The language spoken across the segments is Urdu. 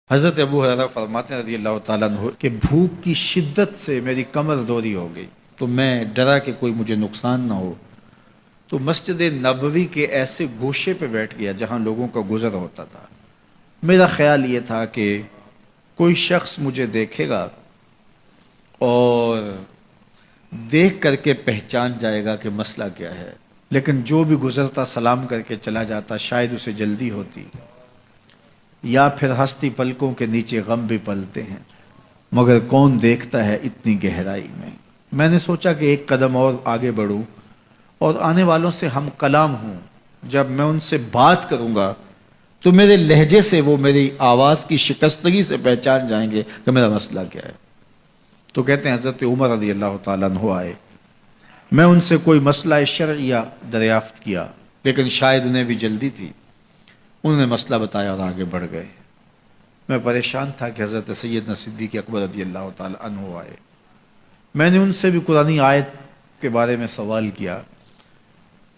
حضرت ابو ہریرہ فرماتے ہیں رضی اللہ تعالیٰ عنہ کہ بھوک کی شدت سے میری کمر دوری ہو گئی، تو میں ڈرا کہ کوئی مجھے نقصان نہ ہو، تو مسجد نبوی کے ایسے گوشے پہ بیٹھ گیا جہاں لوگوں کا گزر ہوتا تھا۔ میرا خیال یہ تھا کہ کوئی شخص مجھے دیکھے گا اور دیکھ کر کے پہچان جائے گا کہ مسئلہ کیا ہے، لیکن جو بھی گزرتا سلام کر کے چلا جاتا، شاید اسے جلدی ہوتی، یا پھر ہستی پلکوں کے نیچے غم بھی پلتے ہیں، مگر کون دیکھتا ہے اتنی گہرائی میں۔ میں نے سوچا کہ ایک قدم اور آگے بڑھوں اور آنے والوں سے ہم کلام ہوں، جب میں ان سے بات کروں گا تو میرے لہجے سے وہ میری آواز کی شکستگی سے پہچان جائیں گے کہ میرا مسئلہ کیا ہے۔ تو کہتے ہیں حضرت عمر رضی اللہ تعالیٰ عنہ آئے، میں ان سے کوئی مسئلہ شرعیہ دریافت کیا، لیکن شاید انہیں بھی جلدی تھی، انہوں نے مسئلہ بتایا اور آگے بڑھ گئے۔ میں پریشان تھا کہ حضرت سیدنا صدیق اکبر رضی اللہ تعالیٰ عنہ آئے۔ میں نے ان سے بھی قرآنی آیت کے بارے میں سوال کیا،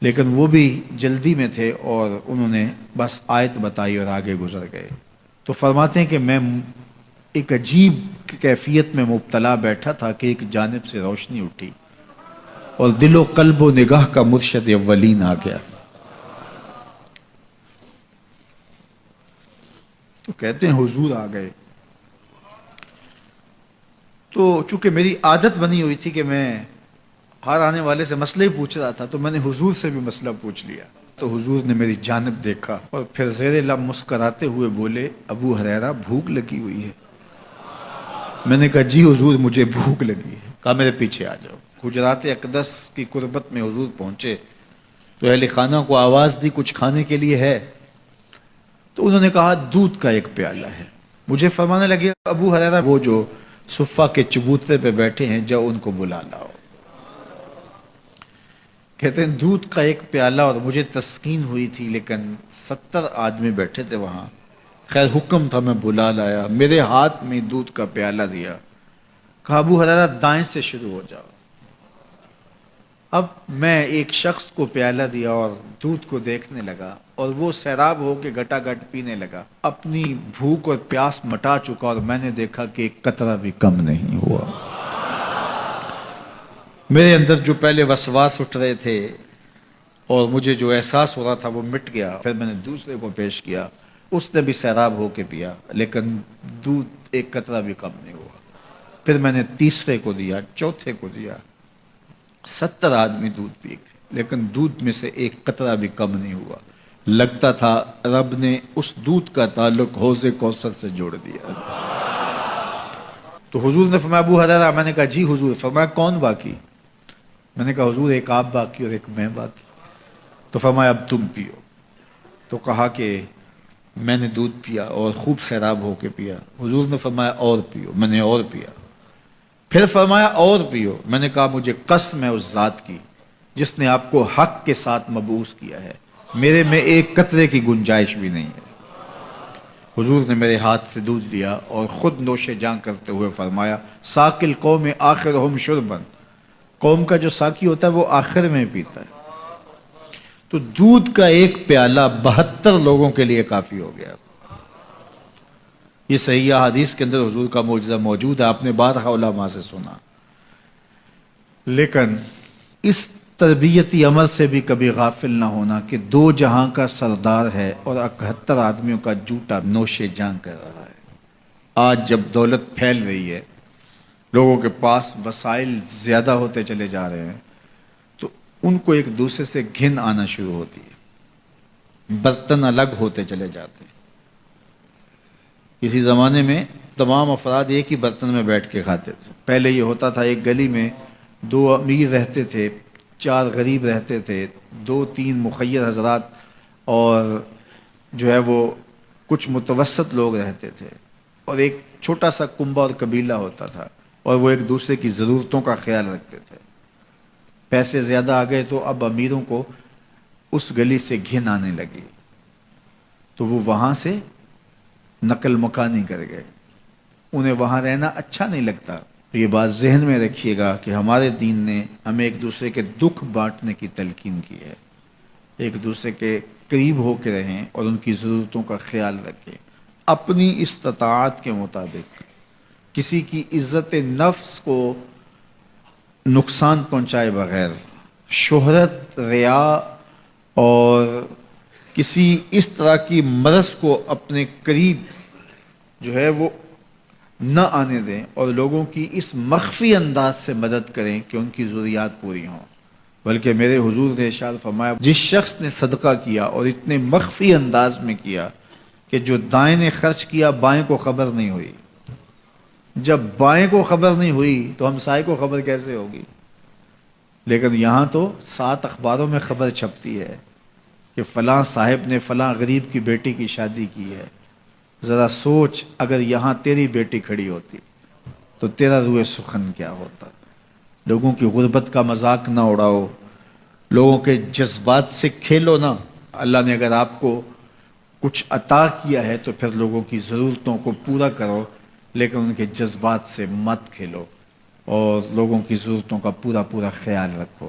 لیکن وہ بھی جلدی میں تھے اور انہوں نے بس آیت بتائی اور آگے گزر گئے۔ تو فرماتے ہیں کہ میں ایک عجیب کیفیت میں مبتلا بیٹھا تھا کہ ایک جانب سے روشنی اٹھی اور دل و قلب و نگاہ کا مرشد اولین آ گیا۔ تو کہتے ہیں حضور آ گئے، تو چونکہ میری عادت بنی ہوئی تھی کہ میں ہر آنے والے سے مسئلہ ہی پوچھ رہا تھا، تو میں نے حضور سے بھی مسئلہ پوچھ لیا۔ تو حضور نے میری جانب دیکھا اور پھر زیر لب مسکراتے ہوئے بولے، ابو ہریرہ بھوک لگی ہوئی ہے؟ میں نے کہا جی حضور مجھے بھوک لگی ہے۔ کہا میرے پیچھے آ جاؤ۔ حجرات اقدس کی قربت میں حضور پہنچے تو اہل خانہ کو آواز دی کچھ کھانے کے لیے ہے؟ تو انہوں نے کہا دودھ کا ایک پیالہ ہے۔ مجھے فرمانے لگے ابو ہریرہ وہ جو صفہ کے چبوترے پہ بیٹھے ہیں جاؤ ان کو بلا لاؤ۔ کہتے ہیں دودھ کا ایک پیالہ، اور مجھے تسکین ہوئی تھی، لیکن 70 آدمی بیٹھے تھے وہاں۔ خیر حکم تھا، میں بلا لایا، میرے ہاتھ میں دودھ کا پیالہ دیا، کہا ابو ہریرہ دائیں سے شروع ہو جاؤ۔ اب میں ایک شخص کو پیالہ دیا اور دودھ کو دیکھنے لگا، اور وہ سیراب ہو کے گٹا گٹ پینے لگا، اپنی بھوک اور پیاس مٹا چکا، اور میں نے دیکھا کہ ایک قطرہ بھی کم نہیں ہوا۔ میرے اندر جو پہلے وسواس اٹھ رہے تھے اور مجھے جو احساس ہو رہا تھا وہ مٹ گیا۔ پھر میں نے دوسرے کو پیش کیا، اس نے بھی سیراب ہو کے پیا، لیکن دودھ ایک قطرہ بھی کم نہیں ہوا۔ پھر میں نے تیسرے کو دیا، چوتھے کو دیا، 70 آدمی دودھ پی گئے، لیکن دودھ میں سے ایک قطرہ بھی کم نہیں ہوا۔ لگتا تھا رب نے اس دودھ کا تعلق حوض کوثر سے جوڑ دیا۔ تو حضور نے فرمایا ابو ہریرہ، میں نے کہا جی حضور۔ فرمایا کون باقی؟ میں نے کہا حضور ایک آپ باقی اور ایک میں باقی۔ تو فرمایا اب تم پیو۔ تو کہا کہ میں نے دودھ پیا اور خوب سیراب ہو کے پیا۔ حضور نے فرمایا اور پیو، میں نے اور پیا۔ پھر فرمایا اور پیو۔ میں نے کہا مجھے قسم ہے اس ذات کی جس نے آپ کو حق کے ساتھ مبعوث کیا ہے، میرے میں ایک قطرے کی گنجائش بھی نہیں ہے۔ حضور نے میرے ہاتھ سے دودھ لیا اور خود نوش جاں کرتے ہوئے فرمایا ساقی القوم آخرہم شربا، قوم کا جو ساقی ہوتا ہے وہ آخر میں پیتا ہے۔ تو دودھ کا ایک پیالہ 72 لوگوں کے لیے کافی ہو گیا۔ یہ صحیح حدیث کے اندر حضور کا معجزہ موجود ہے، آپ نے بارہا علماء سے سنا۔ لیکن اس تربیتی عمل سے بھی کبھی غافل نہ ہونا کہ 2 جہاں کا سردار ہے اور 71 آدمیوں کا جوٹا نوش جاں کر رہا ہے۔ آج جب دولت پھیل رہی ہے، لوگوں کے پاس وسائل زیادہ ہوتے چلے جا رہے ہیں، تو ان کو ایک دوسرے سے گھن آنا شروع ہوتی ہے، برتن الگ ہوتے چلے جاتے ہیں۔ کسی زمانے میں تمام افراد ایک ہی برتن میں بیٹھ کے کھاتے تھے۔ پہلے یہ ہوتا تھا ایک گلی میں 2 امیر رہتے تھے، 4 غریب رہتے تھے، 2-3 مخیر حضرات اور جو ہے وہ کچھ متوسط لوگ رہتے تھے، اور ایک چھوٹا سا کنبہ اور قبیلہ ہوتا تھا، اور وہ ایک دوسرے کی ضرورتوں کا خیال رکھتے تھے۔ پیسے زیادہ آ گئے تو اب امیروں کو اس گلی سے گھن آنے لگی، تو وہ وہاں سے نقل مکانی کر گئے، انہیں وہاں رہنا اچھا نہیں لگتا۔ یہ بات ذہن میں رکھیے گا کہ ہمارے دین نے ہمیں ایک دوسرے کے دکھ بانٹنے کی تلقین کی ہے، ایک دوسرے کے قریب ہو کے رہیں اور ان کی ضرورتوں کا خیال رکھیں۔ اپنی استطاعت کے مطابق کسی کی عزت نفس کو نقصان پہنچائے بغیر، شہرت، ریا اور کسی اس طرح کی مرض کو اپنے قریب جو ہے وہ نہ آنے دیں، اور لوگوں کی اس مخفی انداز سے مدد کریں کہ ان کی ضروریات پوری ہوں۔ بلکہ میرے حضور نے ارشاد فرمایا، جس شخص نے صدقہ کیا اور اتنے مخفی انداز میں کیا کہ جو دائیں نے خرچ کیا بائیں کو خبر نہیں ہوئی، جب بائیں کو خبر نہیں ہوئی تو ہمسائے کو خبر کیسے ہوگی؟ لیکن یہاں تو 7 اخباروں میں خبر چھپتی ہے کہ فلاں صاحب نے فلاں غریب کی بیٹی کی شادی کی ہے۔ ذرا سوچ، اگر یہاں تیری بیٹی کھڑی ہوتی تو تیرا روح سخن کیا ہوتا؟ لوگوں کی غربت کا مذاق نہ اڑاؤ، لوگوں کے جذبات سے کھیلو نہ۔ اللہ نے اگر آپ کو کچھ عطا کیا ہے تو پھر لوگوں کی ضرورتوں کو پورا کرو، لیکن ان کے جذبات سے مت کھیلو اور لوگوں کی ضرورتوں کا پورا خیال رکھو۔